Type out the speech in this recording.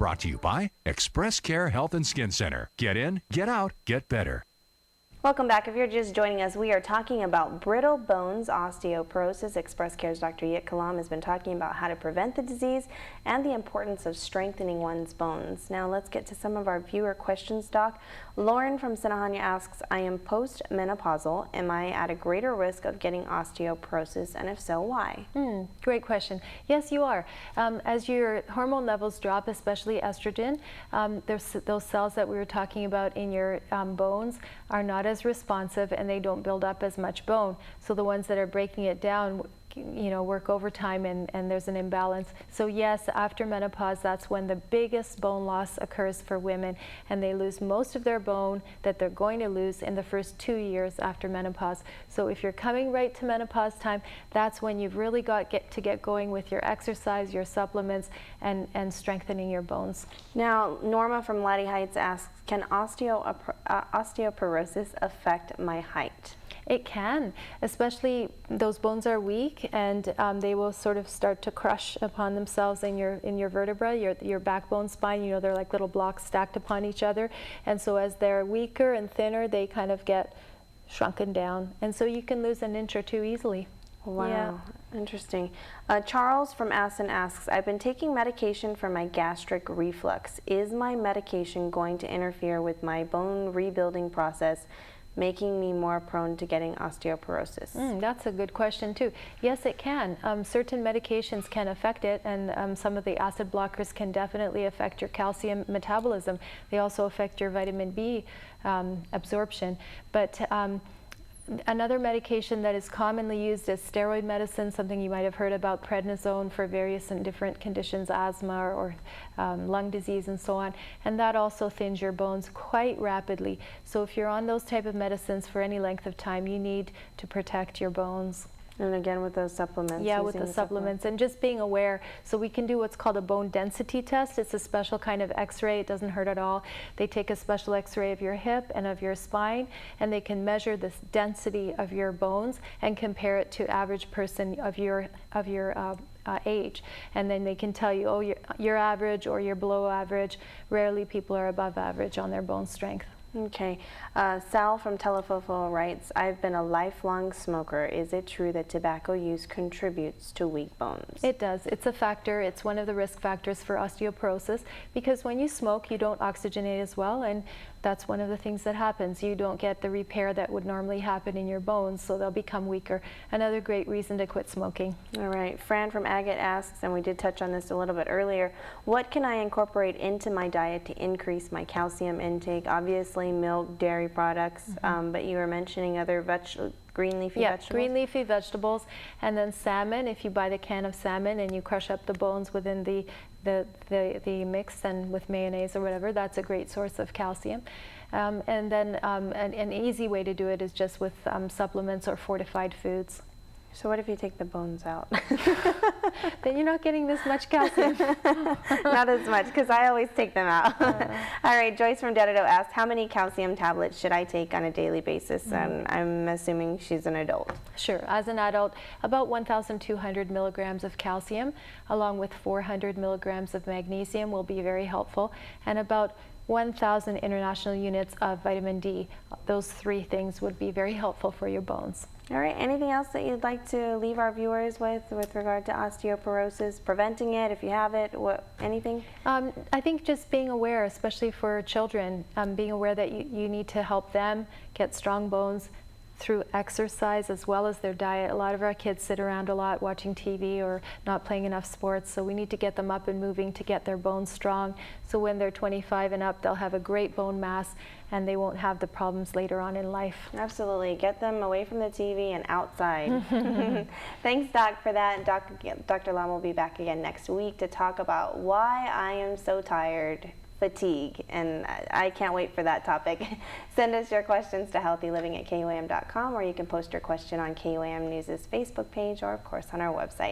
Brought to you by Express Care Health and Skin Center. Get in, get out, get better. Welcome back. If you're just joining us, we are talking about brittle bones, osteoporosis. Express Care's Dr. Jitka Lom has been talking about how to prevent the disease and the importance of strengthening one's bones. Now let's get to some of our viewer questions, Doc. Lauren from Sinahanya asks, I am post-menopausal. Am I at a greater risk of getting osteoporosis, and if so, why? Great question. Yes, you are. As your hormone levels drop, especially estrogen, those cells that we were talking about in your bones are not as responsive, and they don't build up as much bone. So the ones that are breaking it down, work overtime, and there's an imbalance. So yes, after menopause, that's when the biggest bone loss occurs for women, and they lose most of their bone that they're going to lose in the first 2 years after menopause. So if you're coming right to menopause time, that's when you've really got to get going with your exercise, your supplements, and strengthening your bones. Now, Norma from Laddie Heights asks, can osteoporosis affect my height? It can, especially those bones are weak, and they will sort of start to crush upon themselves in your vertebra, your backbone spine. They're like little blocks stacked upon each other, and so as they're weaker and thinner, they kind of get shrunken down, and so you can lose an inch or two easily. Wow, yeah. Interesting. Charles from Aston asks, I've been taking medication for my gastric reflux. Is my medication going to interfere with my bone rebuilding process, making me more prone to getting osteoporosis? That's a good question too. Yes, it can. Certain medications can affect it, and some of the acid blockers can definitely affect your calcium metabolism. They also affect your vitamin B absorption. But another medication that is commonly used is steroid medicine, something you might have heard about, prednisone, for various and different conditions, asthma or lung disease and so on, and that also thins your bones quite rapidly. So if you're on those type of medicines for any length of time, you need to protect your bones. And again with those supplements. Yeah, with the supplements, and just being aware. So we can do what's called a bone density test. It's a special kind of x-ray. It doesn't hurt at all. They take a special x-ray of your hip and of your spine, and they can measure the density of your bones and compare it to average person of your age, and then they can tell you, oh, you're average or you're below average. Rarely people are above average on their bone strength. Okay. Sal from Telefofo writes, I've been a lifelong smoker. Is it true that tobacco use contributes to weak bones? It does. It's a factor. It's one of the risk factors for osteoporosis, because when you smoke, you don't oxygenate as well, and that's one of the things that happens. You don't get the repair that would normally happen in your bones, so they'll become weaker. Another great reason to quit smoking. All right. Fran from Agate asks, and we did touch on this a little bit earlier, what can I incorporate into my diet to increase my calcium intake? Obviously milk, dairy products, but you were mentioning other green leafy vegetables? Green leafy vegetables, and then salmon. If you buy the can of salmon and you crush up the bones within the mix and with mayonnaise or whatever, that's a great source of calcium. And then an easy way to do it is just with supplements or fortified foods. So what if you take the bones out? Then you're not getting this much calcium. Not as much, because I always take them out. All right, Joyce from Dededo asked, how many calcium tablets should I take on a daily basis? And I'm assuming she's an adult. Sure. As an adult, about 1,200 milligrams of calcium, along with 400 milligrams of magnesium, will be very helpful, and about 1,000 international units of vitamin D. Those three things would be very helpful for your bones. All right, anything else that you'd like to leave our viewers with regard to osteoporosis, preventing it if you have it, anything? I think just being aware, especially for children, being aware that you need to help them get strong bones through exercise as well as their diet. A lot of our kids sit around a lot watching TV or not playing enough sports, so we need to get them up and moving to get their bones strong, so when they're 25 and up, they'll have a great bone mass and they won't have the problems later on in life. Absolutely. Get them away from the TV and outside. Thanks, Doc, for that. Dr. Lom will be back again next week to talk about why I am so tired. Fatigue, and I can't wait for that topic. Send us your questions to healthyliving@KUAM.com, or you can post your question on KUAM News' Facebook page, or of course on our website.